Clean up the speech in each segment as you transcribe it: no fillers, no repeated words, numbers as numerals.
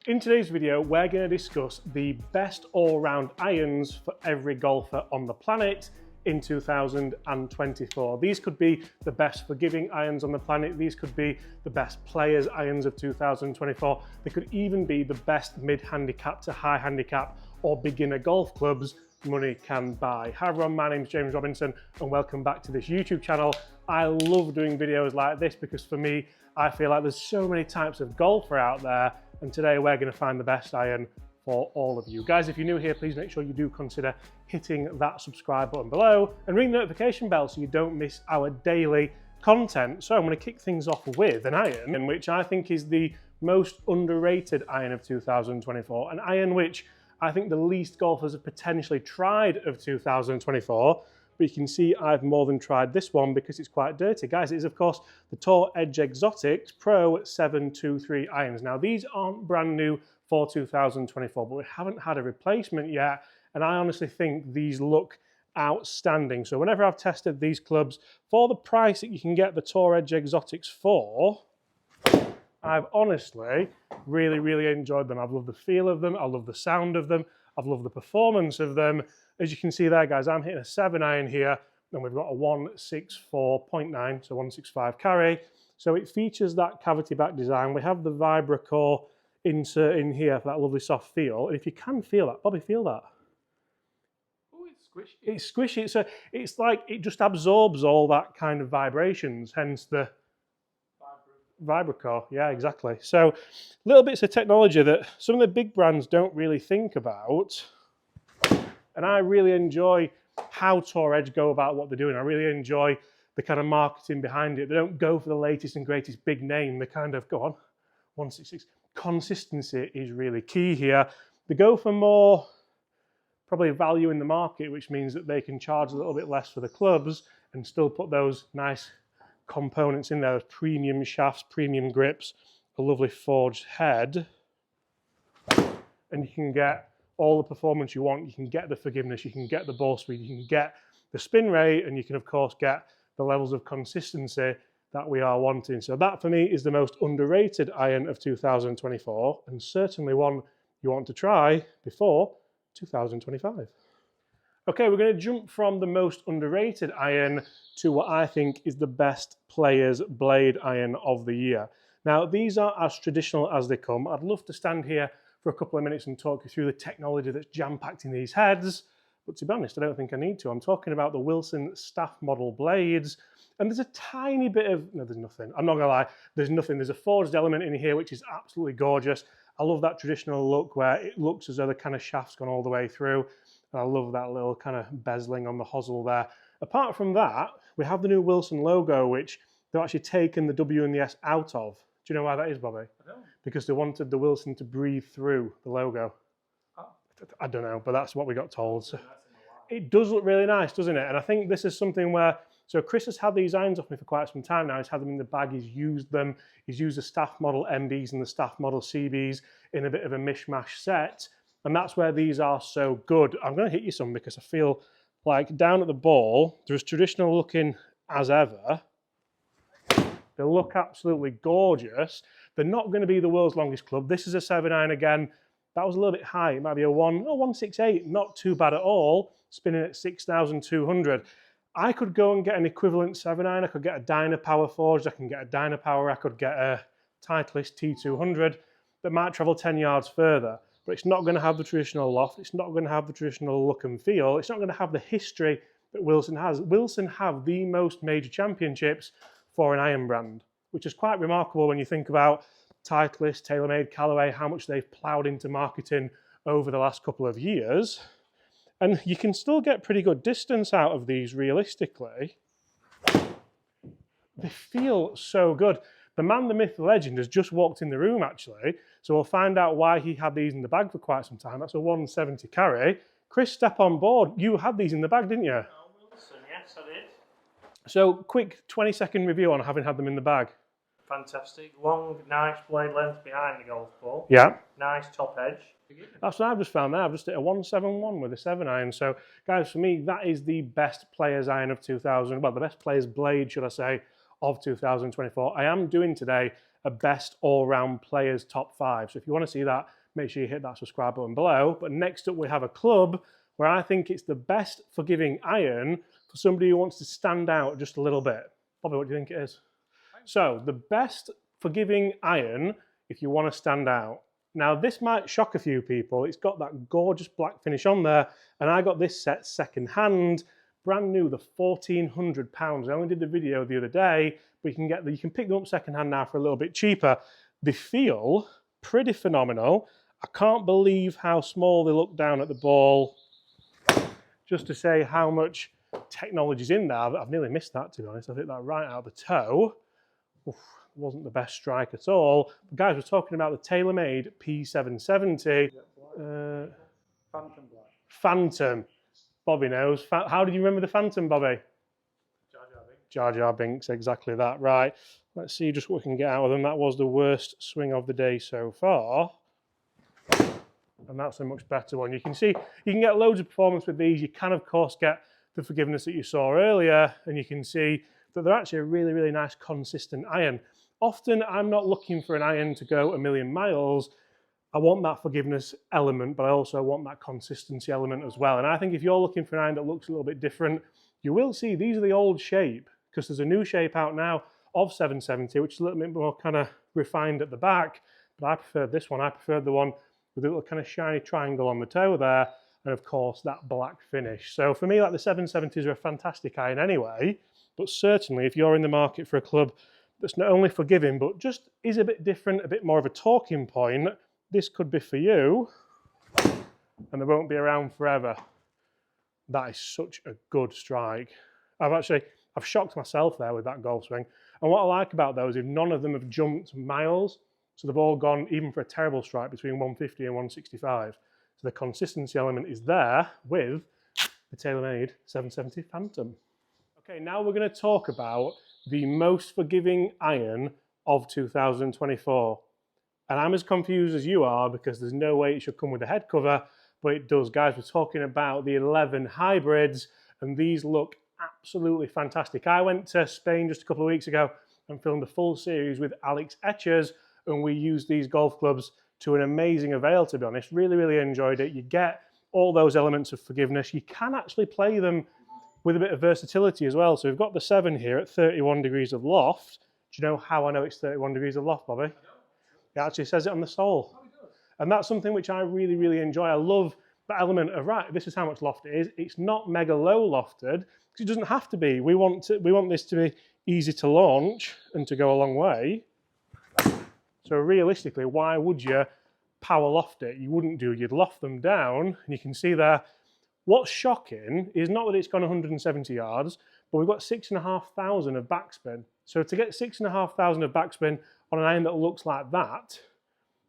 In today's video, we're going to discuss the best all-round irons for every golfer on the planet in 2024. These could be the best forgiving irons on the planet. These could be the best players irons of 2024. They could even be the best mid-handicap to high handicap or beginner golf clubs money can buy. Hi everyone, my name's James Robinson and welcome back to this YouTube channel. I love doing videos like this because for me, I feel like there's so many types of golfer out there, and today we're going to find the best iron for all of you. Guys, if you're new here, please make sure you do consider hitting that subscribe button below and ring the notification bell so you don't miss our daily content. So I'm going to kick things off with an iron, which I think is the most underrated iron of 2024, an iron which I think the least golfers have potentially tried of 2024. But you can see I've more than tried this one because it's quite dirty. Guys, it is of course the Tour Edge Exotics Pro 723 irons. Now these aren't brand new for 2024, but we haven't had a replacement yet. And I honestly think these look outstanding. So whenever I've tested these clubs, for the price that you can get the Tour Edge Exotics for, I've honestly really enjoyed them. I've loved the feel of them. I love the sound of them. I've loved the performance of them. As you can see there, guys, I'm hitting a 7-iron here, and we've got a 164.9, so 165 carry. So it features that cavity back design. We have the Vibracore insert in here for that lovely soft feel. And if you can feel that, Bobby, feel that. Oh, it's squishy. It's squishy. So it's like it just absorbs all that kind of vibrations, hence the Vibracore. Yeah, exactly. So little bits of technology that some of the big brands don't really think about. And I really enjoy how Tour Edge go about what they're doing. I really enjoy the kind of marketing behind it. They don't go for the latest and greatest big name. They kind of go on 166. Consistency is really key here. They go for more probably value in the market, which means that they can charge a little bit less for the clubs and still put those nice components in there, those premium shafts, premium grips, a lovely forged head, and you can get all the performance you want. You can get the forgiveness, you can get the ball speed, you can get the spin rate, and you can of course get the levels of consistency that we are wanting. So that for me is the most underrated iron of 2024, and certainly one you want to try before 2025. Okay, we're going to jump from the most underrated iron to what I think is the best player's blade iron of the year. Now, these are as traditional as they come. I'd love to stand here for a couple of minutes and talk you through the technology that's jam-packed in these heads, but to be honest, I don't think I need to. I'm talking about the Wilson staff model blades, and there's a tiny bit of, no, there's nothing. I'm not gonna lie, there's nothing. There's a forged element in here, which is absolutely gorgeous. I love that traditional look where it looks as though the kind of shaft's gone all the way through. And I love that little kind of bezeling on the hosel there. Apart from that, we have the new Wilson logo, which they've actually taken the W and the S out of. Do you know why that is, Bobby? I don't. Because they wanted the Wilson to breathe through the logo. Oh. I don't know, but that's what we got told. So it does look really nice, doesn't it? And I think this is something where, so Chris has had these irons off me for quite some time now. He's had them in the bag, he's used them. He's used the staff model MBs and the staff model CBs in a bit of a mishmash set. And that's where these are so good. I'm going to hit you some because I feel like down at the ball, they're as traditional looking as ever. They look absolutely gorgeous. They're not going to be the world's longest club. This is a 7-iron again. That was a little bit high. It might be a 168. Not too bad at all. Spinning at 6,200. I could go and get an equivalent 7-iron. I could get a Dynapower forged. I can get a Dynapower. I could get a Titleist T200 that might travel 10 yards further. But it's not going to have the traditional loft. It's not going to have the traditional look and feel. It's not going to have the history that Wilson has. Wilson have the most major championships for an iron brand, which is quite remarkable when you think about Titleist, TaylorMade, Callaway, how much they've ploughed into marketing over the last couple of years. And you can still get pretty good distance out of these realistically. They feel so good. The man, the myth, the legend has just walked in the room actually, so we'll find out why he had these in the bag for quite some time. That's a 170 carry. Chris, step on board. You had these in the bag, didn't you? Oh, Wilson, yes, I did. So, quick 20-second review on having had them in the bag. Fantastic. Long, nice blade length behind the golf ball. Yeah. Nice top edge. That's what I've just found there. I've just hit a 171 with a 7-iron. So, guys, for me, that is the best player's iron of 2000. Well, the best player's blade, should I say, of 2024. I am doing today a best all-round players top 5. So if you want to see that, make sure you hit that subscribe button below. But next up we have a club where I think it's the best forgiving iron for somebody who wants to stand out just a little bit. Bobby, what do you think it is? So the best forgiving iron if you want to stand out. Now this might shock a few people. It's got that gorgeous black finish on there, and I got this set second hand, brand new, the £1,400. I only did the video the other day, but you can pick them up second hand now for a little bit cheaper. They feel pretty phenomenal. I can't believe how small they look down at the ball. Just to say how much technology's in there. I've nearly missed that, to be honest. I hit that right out of the toe. Oof, wasn't the best strike at all. But guys, we're talking about the TaylorMade P770. Phantom black. Phantom. Bobby knows. How did you remember the Phantom, Bobby? Jar Jar Binks. Jar Jar Binks, exactly that. Right. Let's see just what we can get out of them. That was the worst swing of the day so far. And that's a much better one. You can see, you can get loads of performance with these. You can, of course, get the forgiveness that you saw earlier, and you can see that they're actually a really, really nice, consistent iron. Often, I'm not looking for an iron to go a million miles. I want that forgiveness element, but I also want that consistency element as well. And I think if you're looking for an iron that looks a little bit different, you will see these are the old shape, because there's a new shape out now of 770, which is a little bit more kind of refined at the back. But I preferred this one. I preferred the one with a little kind of shiny triangle on the toe there, and of course that black finish. So for me, like, the 770s are a fantastic iron anyway, but certainly if you're in the market for a club that's not only forgiving, but just is a bit different, a bit more of a talking point, this could be for you, and they won't be around forever. That is such a good strike. I've shocked myself there with that golf swing. And what I like about those is none of them have jumped miles. So they've all gone, even for a terrible strike, between 150 and 165. So the consistency element is there with the TaylorMade 770 Phantom. Okay, now we're going to talk about the most forgiving iron of 2024. And I'm as confused as you are, because there's no way it should come with a head cover, but it does. Guys, we're talking about the 11 hybrids, and these look absolutely fantastic. I went to Spain just a couple of weeks ago and filmed a full series with Alex Etchers, and we used these golf clubs to an amazing avail, to be honest. Really, really enjoyed it. You get all those elements of forgiveness. You can actually play them with a bit of versatility as well. So we've got the 7 here at 31 degrees of loft. Do you know how I know it's 31 degrees of loft, Bobby? It actually says it on the sole. And that's something which I really, really enjoy. I love that element of, right, this is how much loft it is. It's not mega low lofted, because it doesn't have to be. We want this to be easy to launch and to go a long way. So realistically, why would you power loft it? You wouldn't do. You'd loft them down, and you can see there. What's shocking is not that it's gone 170 yards, but we've got 6,500 of backspin. So to get 6,500 of backspin on an iron that looks like that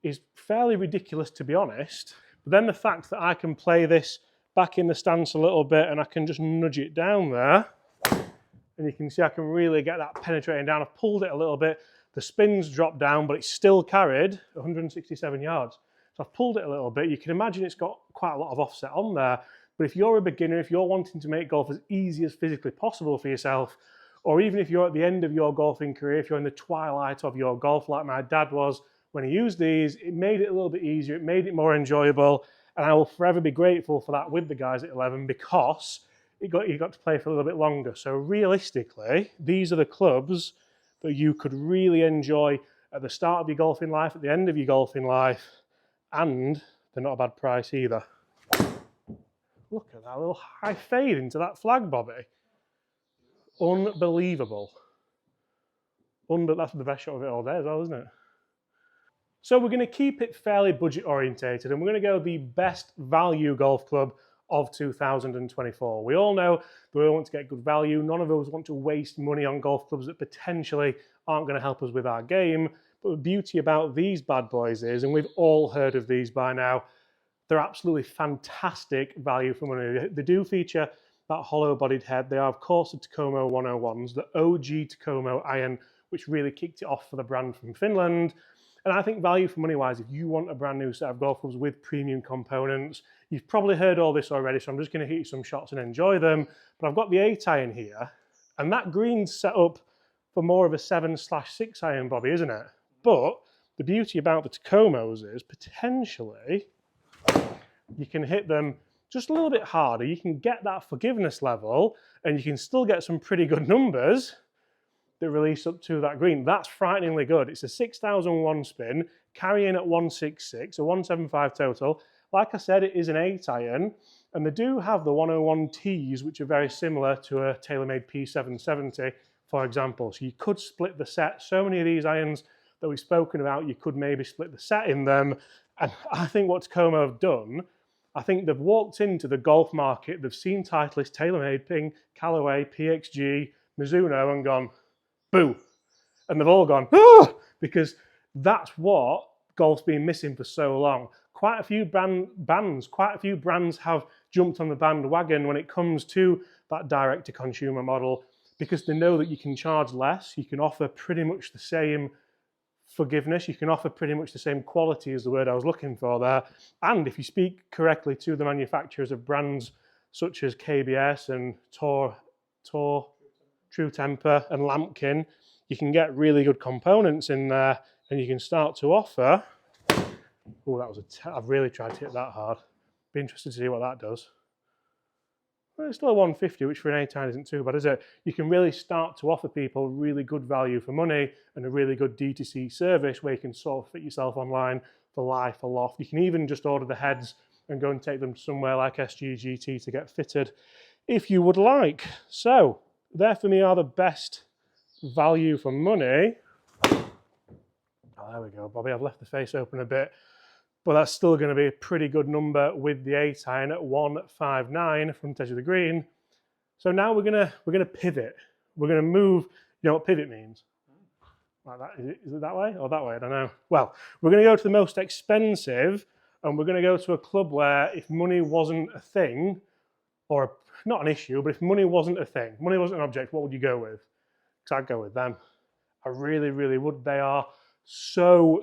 is fairly ridiculous, to be honest. But then the fact that I can play this back in the stance a little bit, and I can just nudge it down there, and you can see I can really get that penetrating down. I've pulled it a little bit. The spin's dropped down, but it's still carried 167 yards. So I've pulled it a little bit. You can imagine it's got quite a lot of offset on there. But if you're a beginner, if you're wanting to make golf as easy as physically possible for yourself, or even if you're at the end of your golfing career, if you're in the twilight of your golf like my dad was when he used these, it made it a little bit easier. It made it more enjoyable. And I will forever be grateful for that with the guys at 11, because you got to play for a little bit longer. So realistically, these are the clubs that you could really enjoy at the start of your golfing life, at the end of your golfing life, and they're not a bad price either. Look at that little high fade into that flag, Bobby. Unbelievable. That's the best shot of it all day as well, isn't it? So we're going to keep it fairly budget orientated, and we're going to go the best value golf club of 2024. We all know that we want to get good value. None of us want to waste money on golf clubs that potentially aren't going to help us with our game. But the beauty about these bad boys is, and we've all heard of these by now, they're absolutely fantastic value for money. They do feature that hollow-bodied head. They are, of course, the Tacoma 101s, the OG Tacoma iron, which really kicked it off for the brand from Finland. And I think value for money-wise, if you want a brand new set of golf clubs with premium components, you've probably heard all this already, so I'm just going to hit you some shots and enjoy them. But I've got the 8 iron here, and that green's set up for more of a 7/6 iron, Bobby, isn't it? But the beauty about the Tacomos is potentially you can hit them just a little bit harder. You can get that forgiveness level and you can still get some pretty good numbers that release up to that green. That's frighteningly good. It's a 6001 spin, carrying at 166, a 175 total. Like I said, it is an 8 iron, and they do have the 101Ts, which are very similar to a TaylorMade P770, for example. So you could split the set. So many of these irons that we've spoken about, you could maybe split the set in them. And I think what Tacomo have done, I think they've walked into the golf market, they've seen Titleist, TaylorMade, Ping, Callaway, PXG, Mizuno, and gone, boo. And they've all gone, oh, because that's what golf's been missing for so long. Quite a few brands have jumped on the bandwagon when it comes to that direct-to-consumer model because they know that you can charge less, you can offer pretty much the same forgiveness, you can offer pretty much the same quality as the word I was looking for there. And if you speak correctly to the manufacturers of brands such as KBS and True Temper and Lampkin, you can get really good components in there and you can start to offer. Oh, that was I've really tried to hit that hard. Be interested to see what that does. Well, it's still a 150, which for an 8 iron isn't too bad, is it? You can really start to offer people really good value for money and a really good DTC service where you can sort of fit yourself online for life, for loft. You can even just order the heads and go and take them somewhere like SGGT to get fitted if you would like. So, there for me are the best value for money. Oh, there we go, Bobby. I've left the face open a bit. But that's still going to be a pretty good number with the 8 iron at 159 front edge of the green. So now we're gonna pivot. We're gonna move. You know what pivot means? Like that. Is it that way or that way? I don't know. Well, we're gonna go to the most expensive, and we're gonna go to a club where if money wasn't a thing, or not an issue, but if money wasn't a thing, money wasn't an object, what would you go with? Because I'd go with them. I really, really would. They are so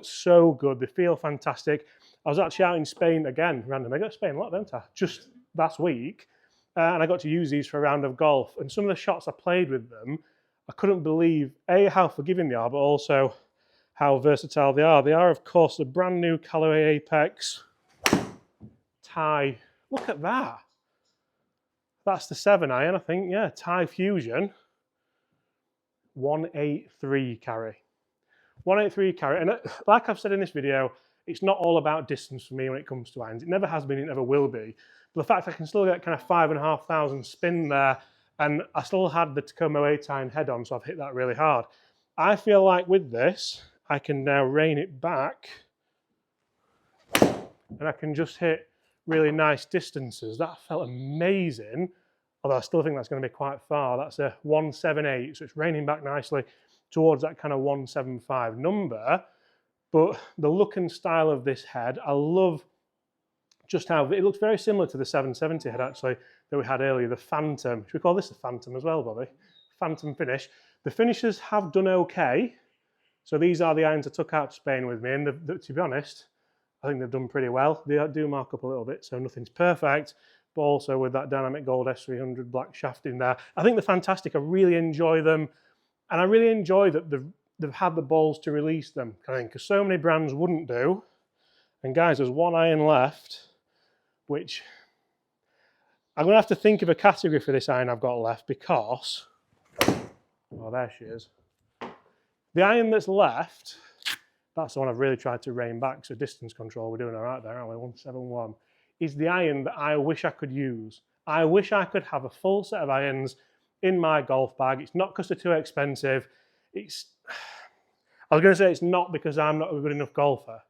good. They feel fantastic. I was actually out in Spain again, randomly. I go to Spain a lot, don't I? Just last week. And I got to use these for a round of golf. And some of the shots I played with them, I couldn't believe, A, how forgiving they are, but also how versatile they are. They are, of course, the brand new Callaway Apex Tie. Look at that. That's the 7 iron, I think. Yeah, Tie Fusion. 183 carry. 183 carry. And like I've said in this video, it's not all about distance for me when it comes to irons. It never has been, it never will be. But the fact I can still get kind of 5,500 spin there, and I still had the Tacomo 8 iron head on, so I've hit that really hard. I feel like with this, I can now rein it back, and I can just hit really nice distances. That felt amazing, although I still think that's going to be quite far. That's a 178, so it's reining back nicely towards that kind of 175 number. But the look and style of this head, I love just how it looks very similar to the 770 head actually that we had earlier, the Phantom. Should we call this the Phantom as well, Bobby? Phantom finish. The finishers have done okay. So these are the irons I took out to Spain with me, and to be honest, I think they've done pretty well. They do mark up a little bit, so nothing's perfect, but also with that Dynamic Gold S300 black shaft in there. I think they're fantastic. I really enjoy them, and I really enjoy that they've had the balls to release them, I think, because so many brands wouldn't do. And guys, there's 1 iron left, which I'm going to have to think of a category for this iron I've got left because, oh, there she is. The iron that's left, that's the one I've really tried to rein back, so distance control, we're doing all right there, aren't we? 171, is the iron that I wish I could use. I wish I could have a full set of irons in my golf bag. It's not because they're too expensive. I was going to say it's not because I'm not a good enough golfer,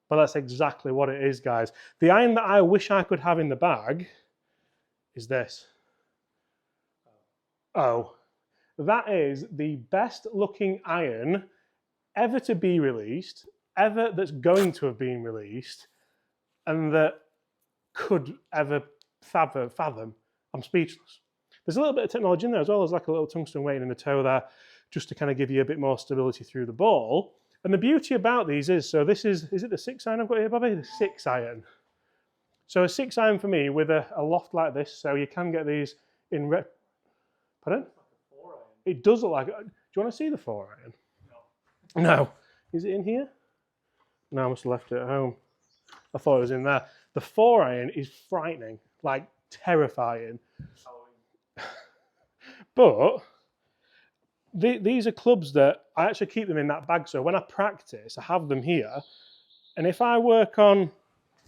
but that's exactly what it is, guys. The iron that I wish I could have in the bag is this. Oh, that is the best looking iron ever to be released, ever that's going to have been released, and that could ever fathom. I'm speechless. There's a little bit of technology in there as well. There's like a little tungsten weighting in the toe there, just to kind of give you a bit more stability through the ball. And the beauty about these is, so this is it the 6 iron I've got here, Bobby? The 6 iron. So a 6 iron for me with a loft like this, so you can get these in pardon? It does look like, do you want to see the 4-iron? No. Is it in here? No, I must have left it at home. I thought it was in there. The 4-iron is frightening, like terrifying. But these are clubs that I actually keep them in that bag. So when I practice, I have them here. And if I work on,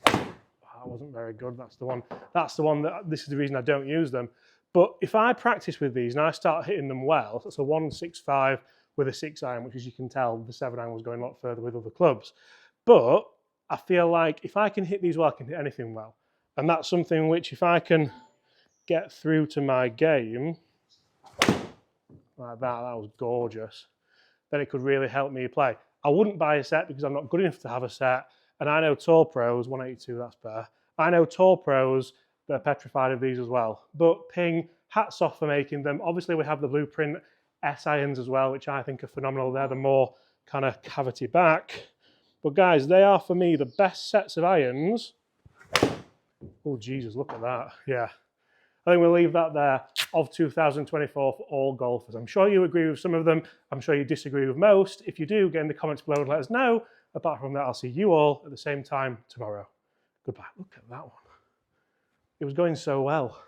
that wasn't very good. That's the one. That's the one that, this is the reason I don't use them. But if I practice with these and I start hitting them well, that's a 165 with a 6-iron, which, as you can tell, the 7-iron was going a lot further with other clubs. But I feel like if I can hit these well, I can hit anything well. And that's something which, if I can get through to my game, like that was gorgeous, then it could really help me play. I wouldn't buy a set because I'm not good enough to have a set. And I know tour pros, 182, that's better. I know tour pros that are petrified of these as well. But Ping, hats off for making them. Obviously, we have the Blueprint S irons as well, which I think are phenomenal. They're the more kind of cavity back. But guys, they are for me the best sets of irons. Oh, Jesus, look at that. Yeah. I think we'll leave that there of 2024 for all golfers. I'm sure you agree with some of them. I'm sure you disagree with most. If you do, get in the comments below and let us know. Apart from that, I'll see you all at the same time tomorrow. Goodbye. Look at that one. It was going so well.